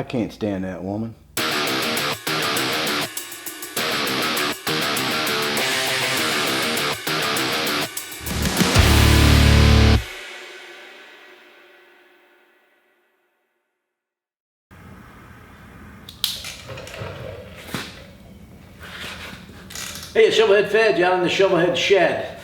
can't stand that woman. Hey, it's SHOVELHEAD out in the SHOVELHEAD shed.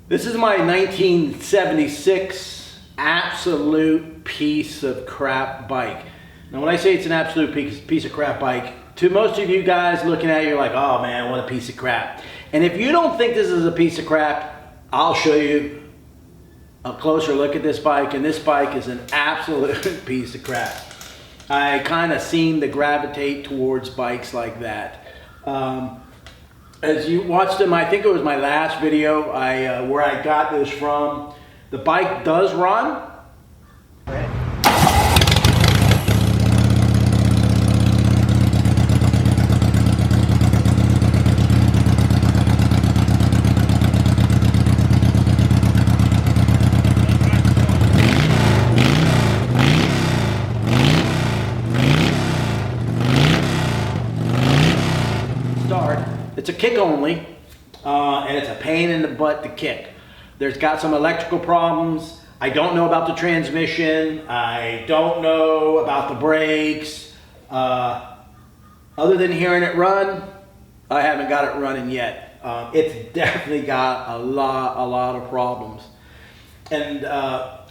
This is my 1976 absolute piece of crap bike. Now when I say it's an absolute piece of crap bike, to most of you guys looking at it, you're like, oh man, what a piece of crap. And if you don't think this is a piece of crap, I'll show you a closer look at this bike, and this bike is an absolute piece of crap. I kind of seem to gravitate towards bikes like that. As you watched in I think it was my last video, where I got this from, the bike does run. It's a kick only, and it's a pain in the butt to kick. There's got some electrical problems. I don't know about the transmission. I don't know about the brakes. Other than hearing it run, I haven't got it running yet. It's definitely got a lot of problems. And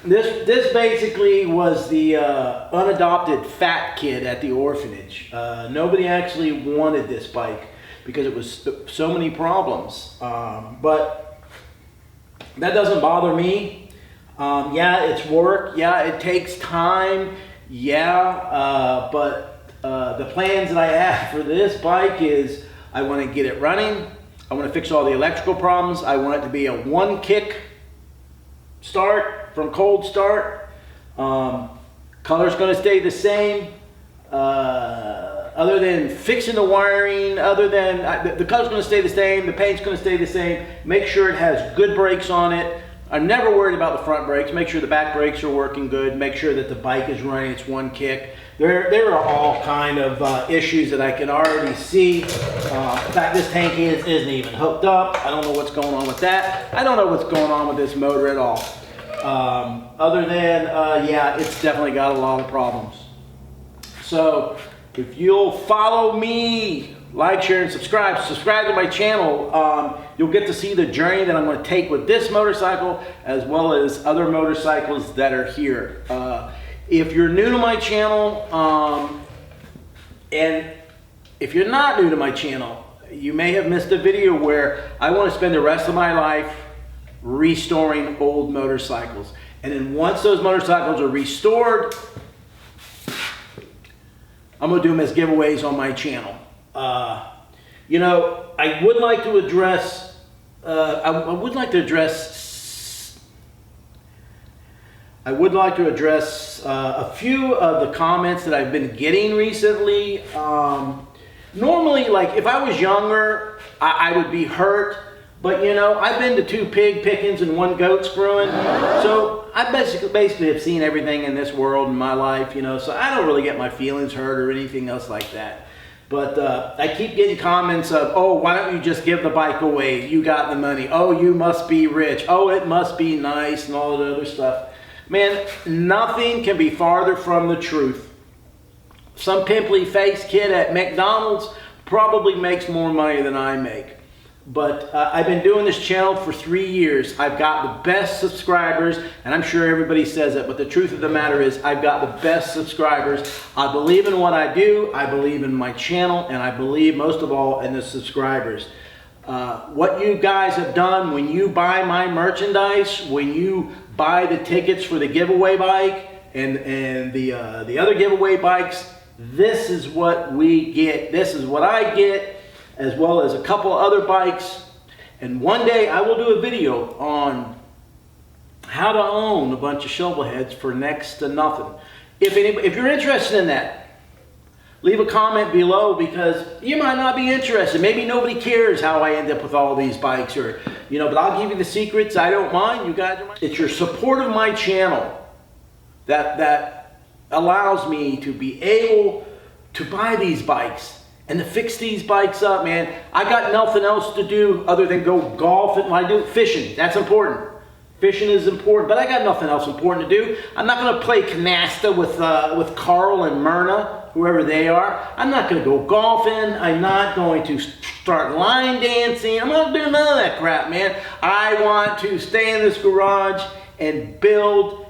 this basically was the unadopted fat kid at the orphanage. Nobody actually wanted this bike because it was so many problems. But that doesn't bother me. Yeah, it's work. Yeah, it takes time. Yeah, but the plans that I have for this bike is I want to get it running. I want to fix all the electrical problems. I want it to be a one kick start from cold start. Color's going to stay the same. Other than fixing the wiring, other than the color's going to stay the same, the paint's going to stay the same. Make sure it has good brakes on it. I'm never worried about the front brakes. Make sure the back brakes are working good. Make sure that the bike is running its one kick. There are all kind of issues that I can already see. In fact, this tank isn't even hooked up. I don't know what's going on with that. I don't know what's going on with this motor at all. Other than, yeah, it's definitely got a lot of problems. So if you'll follow me, like, share, and subscribe to my channel, you'll get to see the journey that I'm going to take with this motorcycle as well as other motorcycles that are here. If you're new to my channel, and if you're not new to my channel, you may have missed a video where I want to spend the rest of my life restoring old motorcycles. And then once those motorcycles are restored, I'm going to do them as giveaways on my channel. You know, I would like to address, a few of the comments that I've been getting recently. Normally, like, if I was younger, I would be hurt. But, you know, I've been to 2 pig pickings and 1 goat screwing. So I basically have seen everything in this world in my life, you know. So I don't really get my feelings hurt or anything else like that. But I keep getting comments of, oh, why don't you just give the bike away? You got the money. Oh, you must be rich. Oh, it must be nice and all that other stuff. Man, nothing can be farther from the truth. Some pimply-faced kid at McDonald's probably makes more money than I make. But I've been doing this channel for 3 years. I've got the best subscribers, and I'm sure everybody says it, but the truth of the matter is I've got the best subscribers. I believe in what I do, I believe in my channel, and I believe most of all in the subscribers. What you guys have done when you buy my merchandise, when you buy the tickets for the giveaway bike and the other giveaway bikes, this is what we get. This is what I get, as well as a couple other bikes. And one day I will do a video on how to own a bunch of shovelheads for next to nothing. If you're interested in that, leave a comment below, because you might not be interested. Maybe nobody cares how I end up with all these bikes, or, you know, but I'll give you the secrets. I don't mind. You guys are It's your support of my channel that allows me to be able to buy these bikes and to fix these bikes up, man. I got nothing else to do other than go golfing. I do fishing. That's important. Fishing is important, but I got nothing else important to do. I'm not going to play canasta with Carl and Myrna, whoever they are. I'm not going to go golfing. I'm not going to start line dancing. I'm not doing none of that crap, man. I want to stay in this garage and build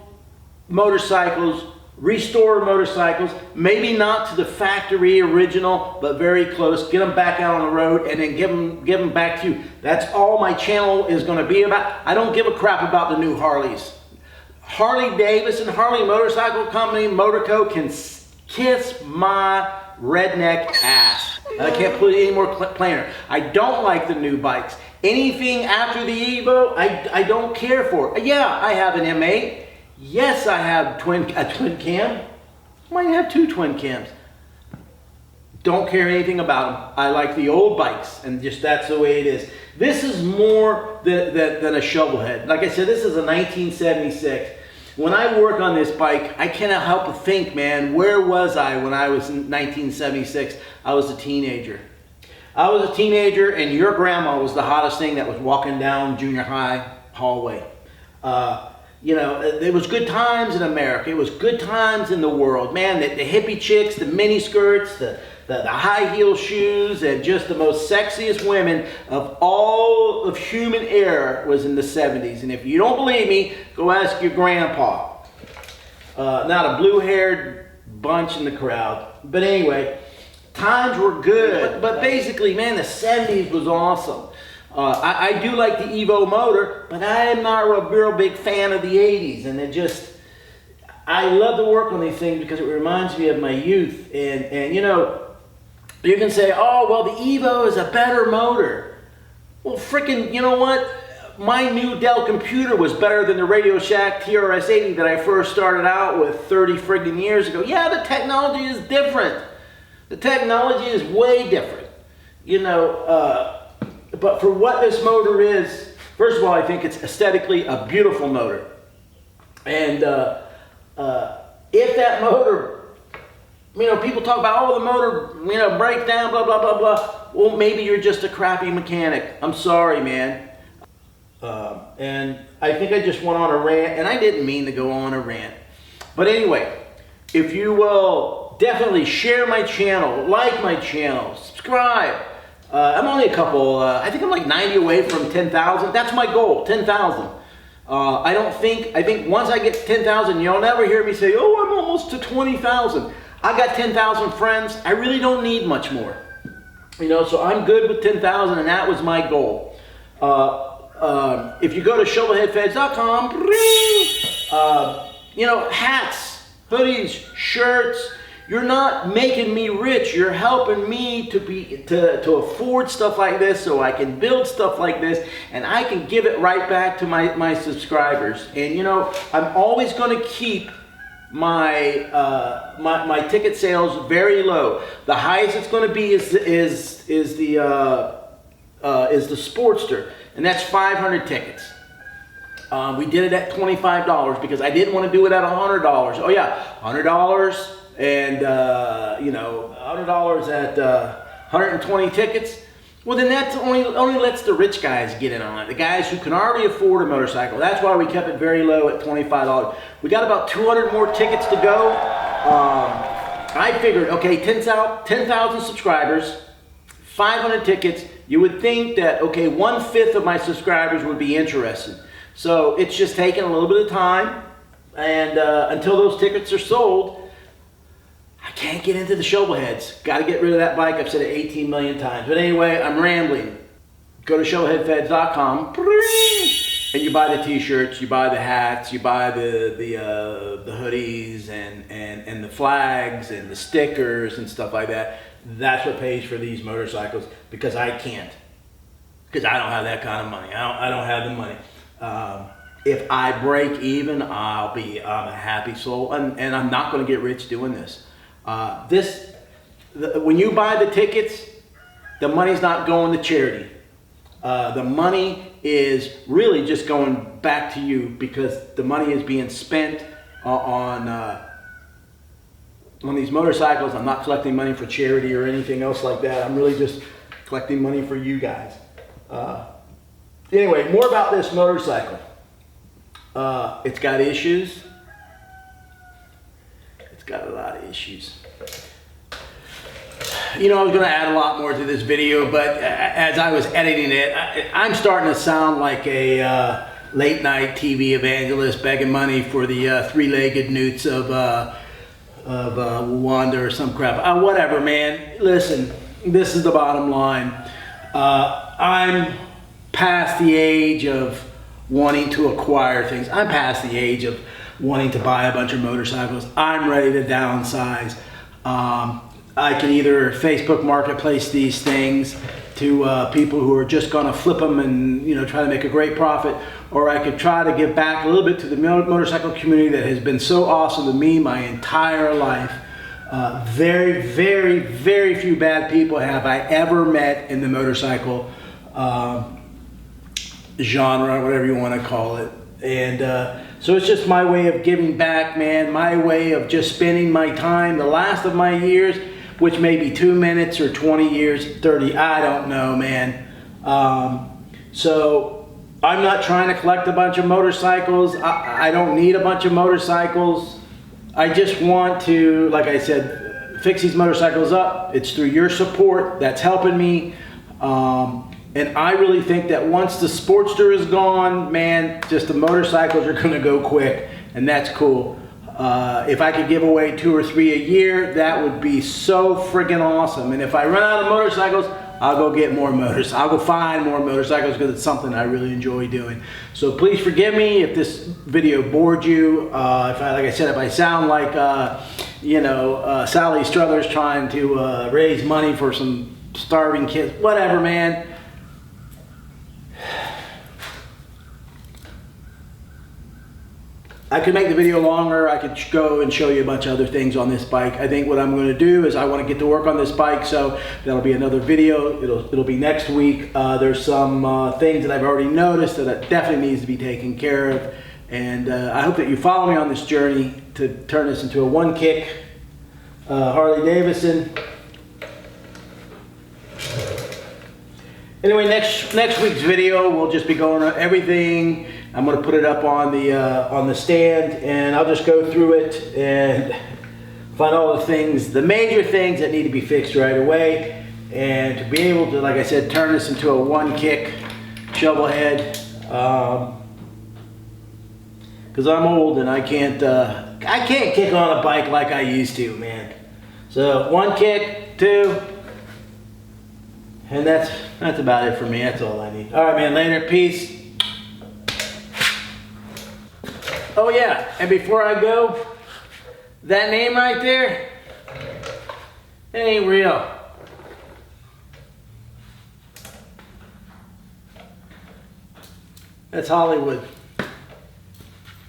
motorcycles, restore motorcycles, maybe not to the factory original, but very close. Get them back out on the road and then give them back to you. That's all my channel is going to be about. I don't give a crap about the new Harleys. Harley-Davidson, Harley Motorcycle Company, Motorco can kiss my redneck ass. I can't put it any more plainer. I don't like the new bikes. Anything after the Evo, I don't care for. Yeah, I have an M8. Yes, I have a twin cam. I might have 2 twin cams. Don't care anything about them. I like the old bikes, and just that's the way it is. This is more than a shovelhead. Like I said, this is a 1976. When I work on this bike, I cannot help but think, man, where was I when I was in 1976? I was a teenager. I was a teenager, and your grandma was the hottest thing that was walking down junior high hallway. You know, it was good times in America. It was good times in the world. Man, the hippie chicks, the mini skirts, the high heel shoes, and just the most sexiest women of all of human era was in the 70s. And if you don't believe me, go ask your grandpa. Not a blue-haired bunch in the crowd. But anyway, times were good. But basically, man, the 70s was awesome. I do like the Evo motor, but I am not a real big fan of the 80s. And I love to work on these things because it reminds me of my youth. And you know, you can say, oh, well, the Evo is a better motor. Well, freaking, you know what? My new Dell computer was better than the Radio Shack TRS-80 that I first started out with 30 friggin' years ago. Yeah, the technology is different. The technology is way different. You know, but for what this motor is, first of all, I think it's aesthetically a beautiful motor. And if that motor, you know, people talk about, oh, the motor, you know, breaks down, blah, blah, blah, blah. Well, maybe you're just a crappy mechanic. I'm sorry, man. And I think I just went on a rant, and I didn't mean to go on a rant. But anyway, if you will definitely share my channel, like my channel, subscribe. I'm only a couple, I think I'm like 90 away from 10,000. That's my goal, 10,000. I think once I get 10,000, you'll never hear me say, oh, I'm almost to 20,000. I got 10,000 friends. I really don't need much more. You know, so I'm good with 10,000, and that was my goal. If you go to SHOVELHEADFFEJ.com, you know, hats, hoodies, shirts. You're not making me rich. You're helping me to afford stuff like this, so I can build stuff like this, and I can give it right back to my subscribers. And you know, I'm always going to keep my my ticket sales very low. The highest it's going to be is the Sportster, and that's 500 tickets. We did it at $25 because I didn't want to do it at $100. Oh yeah, $100. And you know, $100 at 120 tickets. Well, then that only lets the rich guys get in on it. The guys who can already afford a motorcycle. That's why we kept it very low at $25. We got about 200 more tickets to go. I figured, okay, 10,000 subscribers, 500 tickets. You would think that, okay, 1/5 of my subscribers would be interested. So it's just taking a little bit of time, and until those tickets are sold, I can't get into the shovelheads. Got to get rid of that bike. I've said it 18 million times. But anyway, I'm rambling. Go to SHOVELHEADFFEJ.com, and you buy the t-shirts, you buy the hats, you buy the hoodies and the flags and the stickers and stuff like that. That's what pays for these motorcycles, because I can't. Because I don't have that kind of money. I don't have the money. If I break even, I'm a happy soul, and I'm not going to get rich doing this. When you buy the tickets, the money's not going to charity. The money is really just going back to you, because the money is being spent on on these motorcycles. I'm not collecting money for charity or anything else like that. I'm really just collecting money for you guys. Anyway, more about this motorcycle. It's got issues. It's got a lot of issues. You know, I was going to add a lot more to this video, but as I was editing it, I'm starting to sound like a late night TV evangelist begging money for the three-legged newts of Wanda or some crap. Whatever, man. Listen, this is the bottom line. I'm past the age of wanting to acquire things. I'm past the age of wanting to buy a bunch of motorcycles. I'm ready to downsize. I can either Facebook Marketplace these things to people who are just going to flip them and, you know, try to make a great profit, or I could try to give back a little bit to the motorcycle community that has been so awesome to me my entire life. Very, very, very few bad people have I ever met in the motorcycle genre, whatever you want to call it. And so it's just my way of giving back, man, my way of just spending my time, the last of my years, which may be 2 minutes or 20 years, 30, I don't know, man. So I'm not trying to collect a bunch of motorcycles. I don't need a bunch of motorcycles. I just want to, like I said, fix these motorcycles up. It's through your support that's helping me. And I really think that once the Sportster is gone, man, just the motorcycles are gonna go quick, and that's cool. If I could give away 2 or 3 a year, that would be so friggin' awesome. And if I run out of motorcycles, I'll go get more motorcycles. I'll go find more motorcycles because it's something I really enjoy doing. So please forgive me if this video bored you. If like I said, if I sound like, you know, Sally Struthers trying to raise money for some starving kids, whatever, man. I could make the video longer. I could go and show you a bunch of other things on this bike. I think what I'm going to do is I want to get to work on this bike, so that'll be another video. It'll be next week. There's some things that I've already noticed that definitely needs to be taken care of, and I hope that you follow me on this journey to turn this into a one-kick Harley-Davidson. Anyway, next week's video we'll just be going over everything. I'm going to put it up on the stand, and I'll just go through it and find all the things, the major things that need to be fixed right away, and to be able to, like I said, turn this into a one-kick shovel head. Because I'm old and I can't kick on a bike like I used to, man. So 1 kick, 2, and that's about it for me. That's all I need. All right, man. Later. Peace. Oh yeah, and before I go, that name right there, it ain't real. That's Hollywood.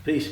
Peace.